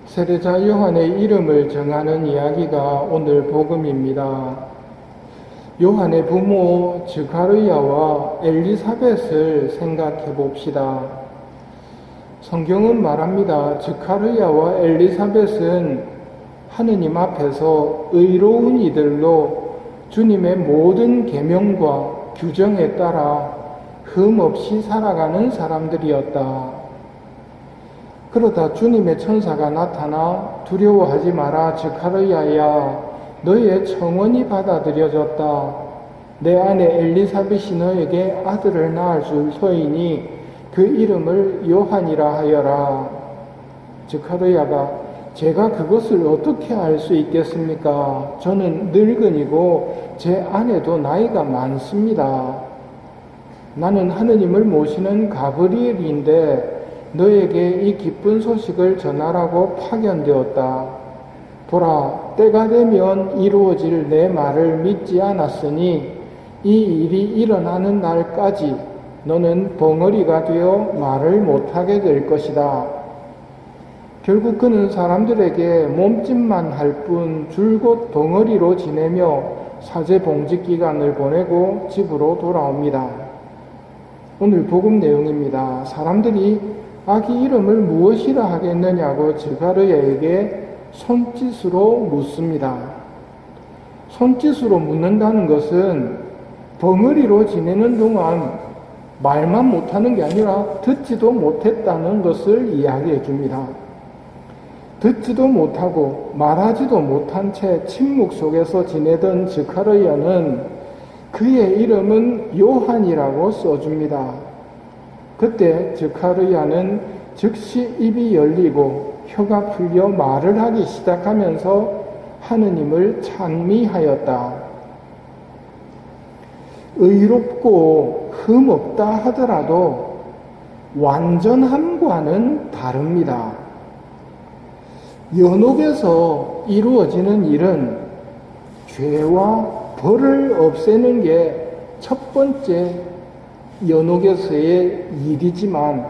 세례자 요한의 이름을 정하는 이야기가 오늘 복음입니다. 요한의 부모 즈가르야와 엘리사벳을 생각해 봅시다. 성경은 말합니다. 즈가르야와 엘리사벳은 하느님 앞에서 의로운 이들로 주님의 모든 계명과 규정에 따라 흠없이 살아가는 사람들이었다. 그러다 주님의 천사가 나타나 두려워하지 마라 즈가르야야, 너의 청혼이 받아들여졌다. 내 아내 엘리사벳이 너에게 아들을 낳을 줄 터이니 그 이름을 요한이라 하여라. 즈가르야가 제가 그것을 어떻게 알 수 있겠습니까? 저는 늙은이고 제 아내도 나이가 많습니다. 나는 하느님을 모시는 가브리엘인데 너에게 이 기쁜 소식을 전하라고 파견되었다. 보라, 때가 되면 이루어질 내 말을 믿지 않았으니 이 일이 일어나는 날까지 너는 벙어리가 되어 말을 못하게 될 것이다. 결국 그는 사람들에게 몸짓만 할 뿐 줄곧 벙어리로 지내며 사제 봉직 기간을 보내고 집으로 돌아옵니다. 오늘 복음 내용입니다. 사람들이 아기 이름을 무엇이라 하겠느냐고 즈가르야에게 손짓으로 묻습니다. 손짓으로 묻는다는 것은 벙어리로 지내는 동안 말만 못하는 게 아니라 듣지도 못했다는 것을 이야기해 줍니다. 듣지도 못하고 말하지도 못한 채 침묵 속에서 지내던 즈가르야는 그의 이름은 요한이라고 써줍니다. 그때 즈가르야는 즉시 입이 열리고 혀가 풀려 말을 하기 시작하면서 하느님을 찬미하였다. 의롭고 흠없다 하더라도 완전함과는 다릅니다. 연옥에서 이루어지는 일은 죄와 벌을 없애는 게 첫 번째 연옥에서의 일이지만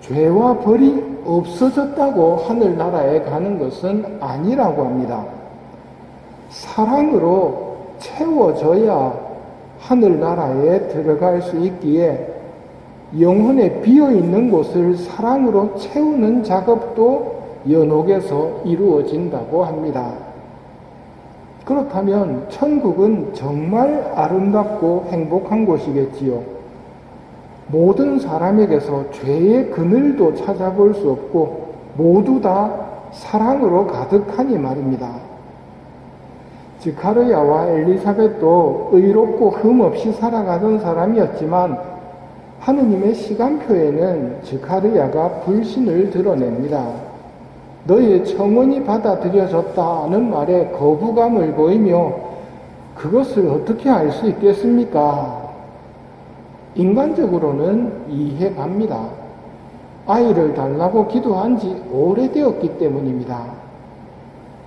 죄와 벌이 없어졌다고 하늘나라에 가는 것은 아니라고 합니다. 사랑으로 채워져야 하늘나라에 들어갈 수 있기에 영혼에 비어있는 곳을 사랑으로 채우는 작업도 연옥에서 이루어진다고 합니다. 그렇다면 천국은 정말 아름답고 행복한 곳이겠지요. 모든 사람에게서 죄의 그늘도 찾아볼 수 없고 모두 다 사랑으로 가득하니 말입니다. 즈가르야와 엘리사벳도 의롭고 흠없이 살아가던 사람이었지만 하느님의 시간표에는 즈가르야가 불신을 드러냅니다. 너의 청혼이 받아들여졌다는 말에 거부감을 보이며 그것을 어떻게 알 수 있겠습니까? 인간적으로는 이해갑니다. 아이를 달라고 기도한 지 오래되었기 때문입니다.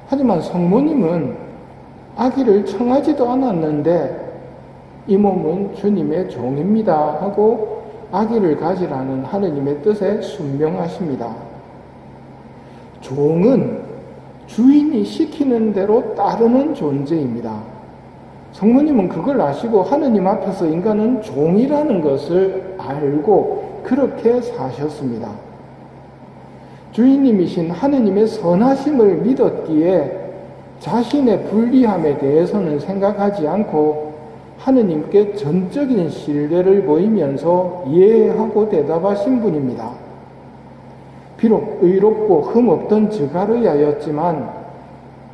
하지만 성모님은 아기를 청하지도 않았는데 이 몸은 주님의 종입니다 하고 아기를 가지라는 하느님의 뜻에 순명하십니다. 종은 주인이 시키는 대로 따르는 존재입니다. 성모님은 그걸 아시고 하느님 앞에서 인간은 종이라는 것을 알고 그렇게 사셨습니다. 주인님이신 하느님의 선하심을 믿었기에 자신의 불리함에 대해서는 생각하지 않고 하느님께 전적인 신뢰를 보이면서 예하고 대답하신 분입니다. 비록 의롭고 흠없던 즈가르야였지만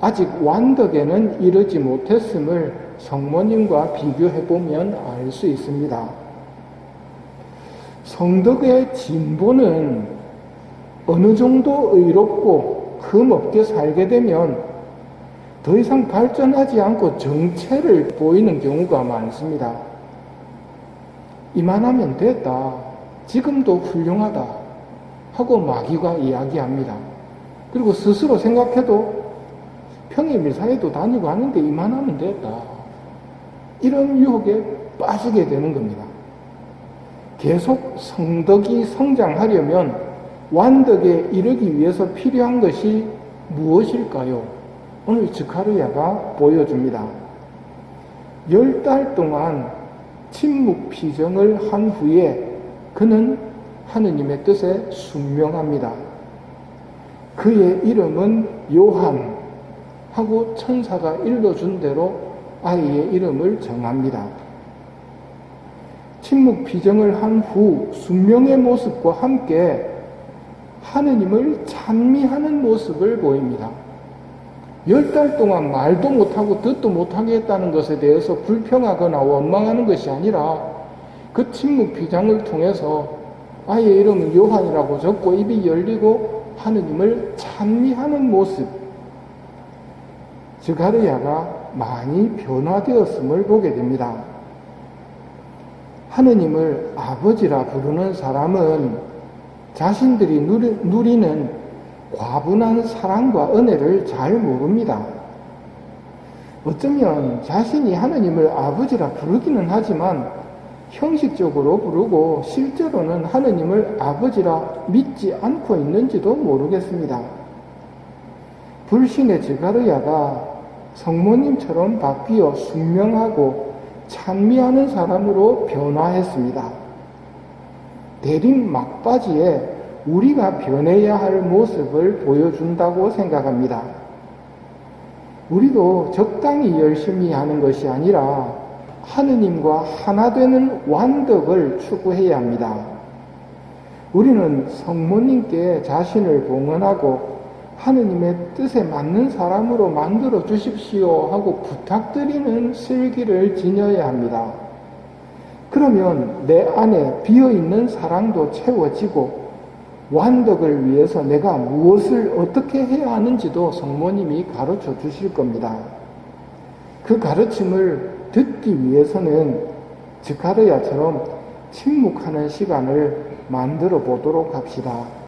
아직 완덕에는 이르지 못했음을 성모님과 비교해보면 알 수 있습니다. 성덕의 진보는 어느 정도 의롭고 흠없게 살게 되면 더 이상 발전하지 않고 정체를 보이는 경우가 많습니다. 이만하면 됐다. 지금도 훌륭하다. 하고 마귀가 이야기합니다. 그리고 스스로 생각해도 평일미사에도 다니고 하는데 이만하면 됐다. 이런 유혹에 빠지게 되는 겁니다. 계속 성덕이 성장하려면 완덕에 이르기 위해서 필요한 것이 무엇일까요? 오늘 스가랴가 보여줍니다. 10달 동안 침묵 피정을 한 후에 그는 하느님의 뜻에 순명합니다. 그의 이름은 요한 하고 천사가 일러준 대로 아이의 이름을 정합니다. 침묵 피정을 한 후 순명의 모습과 함께 하느님을 찬미하는 모습을 보입니다. 10달 동안 말도 못하고 듣도 못하게 했다는 것에 대해서 불평하거나 원망하는 것이 아니라 그 침묵 피정을 통해서 아이의 이름은 요한이라고 적고 입이 열리고 하느님을 찬미하는 모습, 스가랴가 많이 변화되었음을 보게 됩니다. 하느님을 아버지라 부르는 사람은 자신들이 누리는 과분한 사랑과 은혜를 잘 모릅니다. 어쩌면 자신이 하느님을 아버지라 부르기는 하지만 형식적으로 부르고 실제로는 하느님을 아버지라 믿지 않고 있는지도 모르겠습니다. 불신의 스가랴가 성모님처럼 바뀌어 순명하고 찬미하는 사람으로 변화했습니다. 대림 막바지에 우리가 변해야 할 모습을 보여준다고 생각합니다. 우리도 적당히 열심히 하는 것이 아니라 하느님과 하나 되는 완덕을 추구해야 합니다. 우리는 성모님께 자신을 봉헌하고 하느님의 뜻에 맞는 사람으로 만들어 주십시오 하고 부탁드리는 슬기를 지녀야 합니다. 그러면 내 안에 비어있는 사랑도 채워지고 완덕을 위해서 내가 무엇을 어떻게 해야 하는지도 성모님이 가르쳐 주실 겁니다. 그 가르침을 듣기 위해서는 스가랴처럼 침묵하는 시간을 만들어 보도록 합시다.